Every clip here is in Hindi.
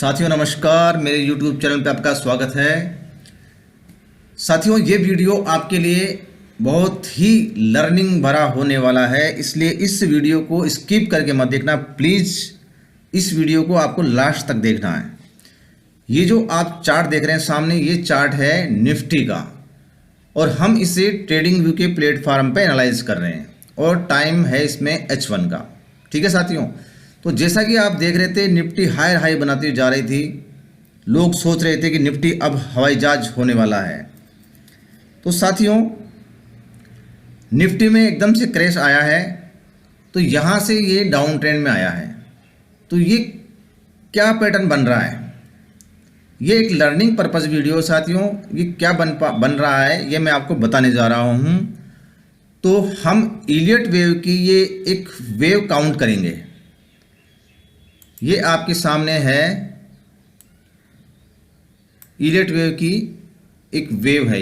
साथियों नमस्कार, मेरे YouTube चैनल पे आपका स्वागत है। साथियों ये वीडियो आपके लिए बहुत ही लर्निंग भरा होने वाला है, इसलिए इस वीडियो को स्किप करके मत देखना प्लीज़। इस वीडियो को आपको लास्ट तक देखना है। ये जो आप चार्ट देख रहे हैं सामने, ये चार्ट है निफ्टी का और हम इसे ट्रेडिंग व्यू के प्लेटफॉर्म पे एनालाइज कर रहे हैं और टाइम है इसमें H1 का। ठीक है साथियों, तो जैसा कि आप देख रहे थे निफ्टी हाई बनाती जा रही थी। लोग सोच रहे थे कि निफ्टी अब हवाई जहाज होने वाला है। तो साथियों निफ्टी में एकदम से क्रैश आया है, तो यहाँ से ये डाउन ट्रेंड में आया है। तो ये क्या पैटर्न बन रहा है, ये एक लर्निंग पर्पस वीडियो साथियों। ये क्या बन रहा है ये मैं आपको बताने जा रहा हूँ। तो हम इलियट वेव की ये एक वेव काउंट करेंगे। ये आपके सामने है इलियट वेव की एक वेव है।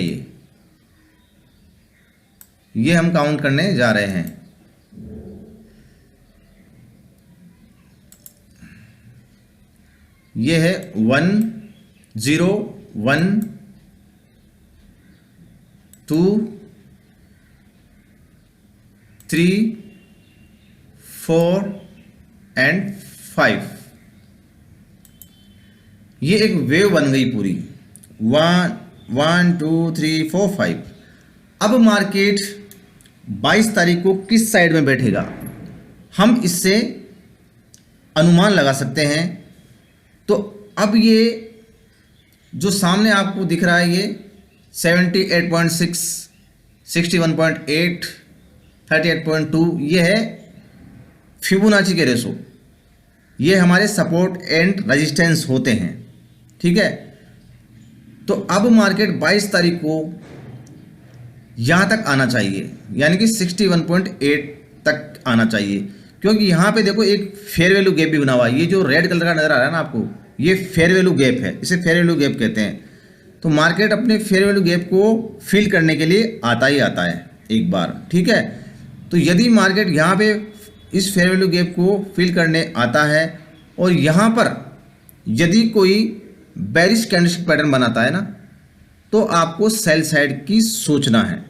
ये हम काउंट करने जा रहे हैं। ये है 1 0 1 2 3 4 एंड 5। ये एक वेव बन गई पूरी। 1 2 3 4 5। अब मार्केट 22 तारीख को किस साइड में बैठेगा हम इससे अनुमान लगा सकते हैं। तो अब ये जो सामने आपको दिख रहा है ये 78.6 61.8 38.2 ये है फिबोनाची के रेशो। ये हमारे सपोर्ट एंड रेजिस्टेंस होते हैं। ठीक है, तो अब मार्केट 22 तारीख को यहाँ तक आना चाहिए, यानी कि 61.8 तक आना चाहिए, क्योंकि यहाँ पे देखो एक फेयर वैल्यू गैप भी बना हुआ है। ये जो रेड कलर का नज़र आ रहा है ना आपको, ये फेयर वैल्यू गैप है, इसे फेयर वैल्यू गैप कहते हैं। तो मार्केट अपने फेयर वैल्यू गैप को फिल करने के लिए आता ही आता है एक बार। ठीक है, तो यदि मार्केट यहाँ पे इस फेयर वैल्यू गैप को फिल करने आता है और यहाँ पर यदि कोई बेरिश कैंडलस्टिक पैटर्न बनाता है ना, तो आपको सेल साइड की सोचना है।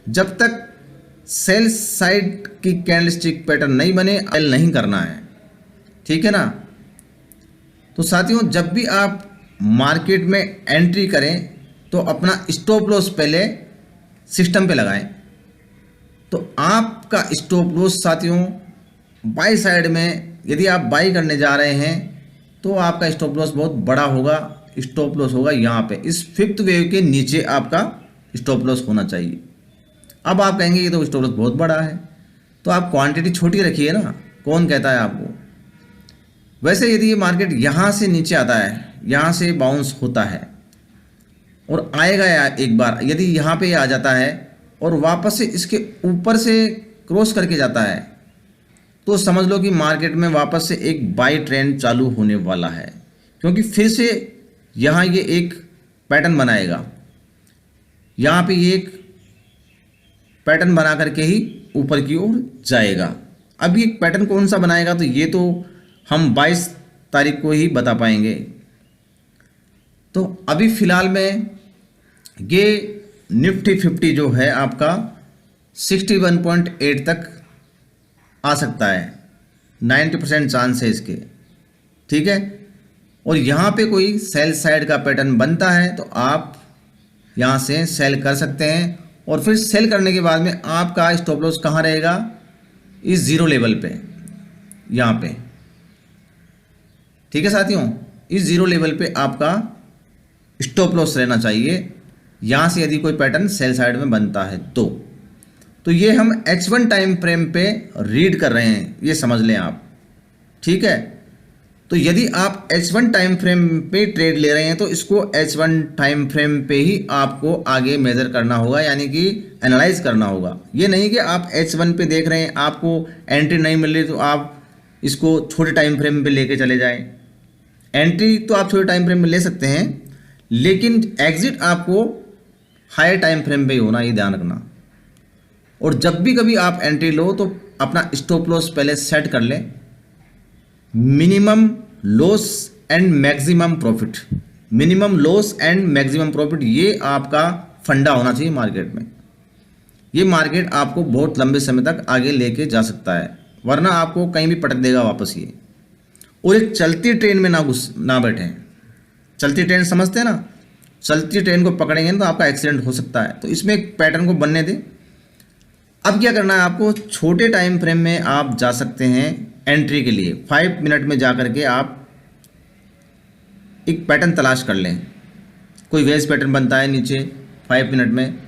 जब तक सेल साइड की कैंडलस्टिक पैटर्न नहीं बने सेल नहीं करना है। ठीक है ना। तो साथियों जब भी आप मार्केट में एंट्री करें तो अपना स्टॉप लॉस पहले सिस्टम पे लगाएं। तो आपका स्टॉप लॉस साथियों बाई साइड में यदि आप बाई करने जा रहे हैं तो आपका स्टॉप लॉस बहुत बड़ा होगा। स्टॉप लॉस होगा यहाँ पे इस फिफ्थ वेव के नीचे आपका स्टॉप लॉस होना चाहिए। अब आप कहेंगे ये तो स्टॉप लॉस बहुत बड़ा है, तो आप क्वांटिटी छोटी रखिए ना, कौन कहता है आपको। वैसे यदि ये मार्केट यहाँ से नीचे आता है, यहाँ से बाउंस होता है और आएगा एक बार, यदि यहाँ पे आ जाता है और वापस से इसके ऊपर से क्रॉस करके जाता है, तो समझ लो कि मार्केट में वापस से एक बाई ट्रेंड चालू होने वाला है, क्योंकि फिर से यहाँ ये एक पैटर्न बनाएगा। यहाँ पे ये एक पैटर्न बना करके ही ऊपर की ओर जाएगा। अब ये पैटर्न कौन सा बनाएगा तो ये तो हम 22 तारीख को ही बता पाएंगे। तो अभी फ़िलहाल में ये निफ्टी 50 जो है आपका 61.8 तक आ सकता है, 90% चांस है इसके। ठीक है, और यहाँ पे कोई सेल साइड का पैटर्न बनता है तो आप यहाँ से सेल कर सकते हैं और फिर सेल करने के बाद में आपका स्टॉप लॉस कहाँ रहेगा, इस जीरो लेवल पे, यहाँ पे। ठीक है साथियों, इस जीरो लेवल पे आपका स्टॉप लॉस रहना चाहिए, यहाँ से यदि कोई पैटर्न सेल साइड में बनता है तो ये हम H1 टाइम फ्रेम पे रीड कर रहे हैं, ये समझ लें आप। ठीक है, तो यदि आप H1 टाइम फ्रेम पे ट्रेड ले रहे हैं तो इसको H1 टाइम फ्रेम पे ही आपको आगे मेजर करना होगा, यानी कि एनालाइज करना होगा। ये नहीं कि आप H1 पे देख रहे हैं, आपको एंट्री नहीं मिल रही तो आप इसको छोटे टाइम फ्रेम पे लेके चले जाएं। एंट्री तो आप छोटे टाइम फ्रेम में ले सकते हैं, लेकिन एग्जिट आपको हायर टाइम फ्रेम पे ही होना, ये ध्यान रखना। और जब भी कभी आप एंट्री लो तो अपना स्टॉप लॉस पहले सेट कर लें। Minimum loss and maximum profit, minimum loss and maximum profit, ये आपका फंडा होना चाहिए मार्केट में। ये मार्केट आपको बहुत लंबे समय तक आगे लेके जा सकता है, वरना आपको कहीं भी पटक देगा वापस ये। और एक चलती ट्रेन में ना बैठें। चलती ट्रेन समझते हैं ना, चलती ट्रेन को पकड़ेंगे तो आपका एक्सीडेंट हो सकता है। तो इसमें एक पैटर्न को बनने दें। अब क्या करना है आपको, छोटे टाइम फ्रेम में आप जा सकते हैं एंट्री के लिए। 5 मिनट में जा करके आप एक पैटर्न तलाश कर लें, कोई वेज पैटर्न बनता है नीचे 5 मिनट में,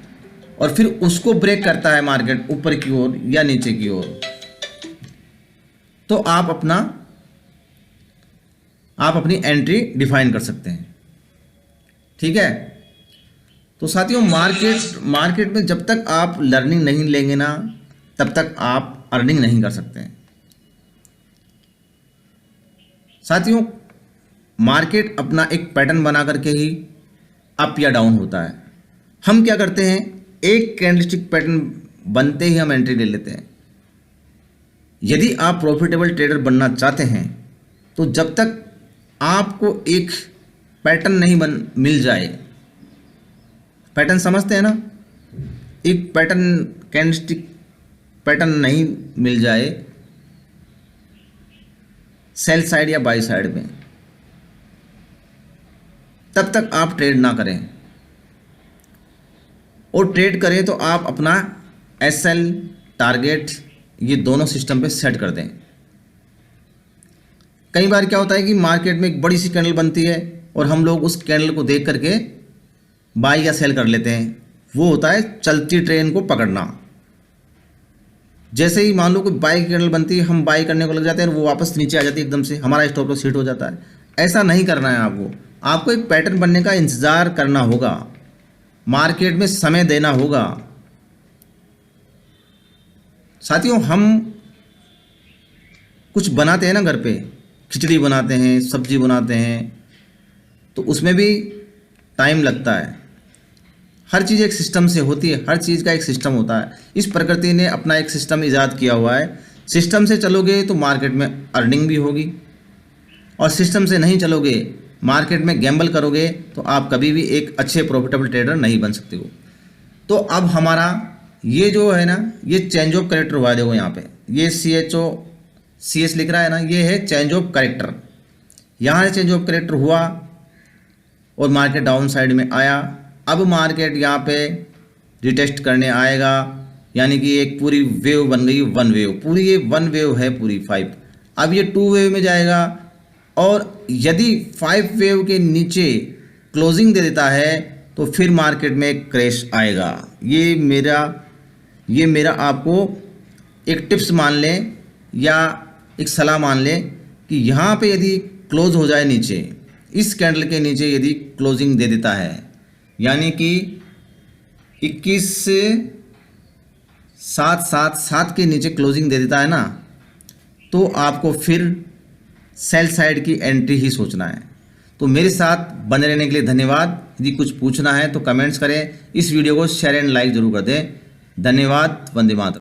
और फिर उसको ब्रेक करता है मार्केट ऊपर की ओर या नीचे की ओर, तो आप अपनी एंट्री डिफाइन कर सकते हैं। ठीक है। तो साथियों, मार्केट में जब तक आप लर्निंग नहीं लेंगे ना, तब तक आप अर्निंग नहीं कर सकते हैं। साथियों, मार्केट अपना एक पैटर्न बना करके ही अप या डाउन होता है। हम क्या करते हैं, एक कैंडलस्टिक पैटर्न बनते ही हम एंट्री ले लेते हैं। यदि आप प्रॉफिटेबल ट्रेडर बनना चाहते हैं तो जब तक आपको एक पैटर्न नहीं मिल जाए, पैटर्न समझते हैं ना, एक पैटर्न कैंडलस्टिक पैटर्न नहीं मिल जाए सेल साइड या बाई साइड में, तब तक आप ट्रेड ना करें। और ट्रेड करें तो आप अपना SL टारगेट ये दोनों सिस्टम पे सेट कर दें। कई बार क्या होता है कि मार्केट में एक बड़ी सी कैंडल बनती है और हम लोग उस कैंडल को देख करके बाई या सेल कर लेते हैं। वो होता है चलती ट्रेन को पकड़ना। जैसे ही मान लो कोई बाई की कैंडल बनती है, हम बाई करने को लग जाते हैं और वो वापस नीचे आ जाती है एकदम से, हमारा स्टॉप लॉस हिट हो जाता है। ऐसा नहीं करना है आपको एक पैटर्न बनने का इंतज़ार करना होगा, मार्केट में समय देना होगा। साथियों, हम कुछ बनाते हैं ना घर पे, खिचड़ी बनाते हैं, सब्जी बनाते हैं, तो उसमें भी टाइम लगता है। हर चीज़ एक सिस्टम से होती है, हर चीज़ का एक सिस्टम होता है। इस प्रकृति ने अपना एक सिस्टम ईजाद किया हुआ है। सिस्टम से चलोगे तो मार्केट में अर्निंग भी होगी, और सिस्टम से नहीं चलोगे, मार्केट में गैम्बल करोगे, तो आप कभी भी एक अच्छे प्रॉफिटेबल ट्रेडर नहीं बन सकते हो। तो अब हमारा ये जो है ना, ये चेंज ऑफ कैरेक्टर हुआ है। देखो यहाँ पे ये CS लिख रहा है ना, ये है चेंज ऑफ कैरेक्टर। यहाँ से चेंज ऑफ कैरेक्टर हुआ और मार्केट डाउन साइड में आया। अब मार्केट यहाँ पे रिटेस्ट करने आएगा, यानी कि एक पूरी वेव बन गई, 1 वेव, पूरी ये 1 वेव है पूरी 5। अब ये 2 वेव में जाएगा, और यदि 5 वेव के नीचे क्लोजिंग दे देता है तो फिर मार्केट में क्रैश आएगा। ये मेरा आपको एक टिप्स मान लें या एक सलाह मान लें कि यहाँ पे यदि क्लोज हो जाए नीचे, इस कैंडल के नीचे यदि क्लोजिंग दे देता है, यानी कि 21,777 के नीचे क्लोजिंग दे देता है ना, तो आपको फिर सेल साइड की एंट्री ही सोचना है। तो मेरे साथ बने रहने के लिए धन्यवाद। यदि कुछ पूछना है तो कमेंट्स करें। इस वीडियो को शेयर एंड लाइक जरूर कर दें। धन्यवाद। वंदे मातरम।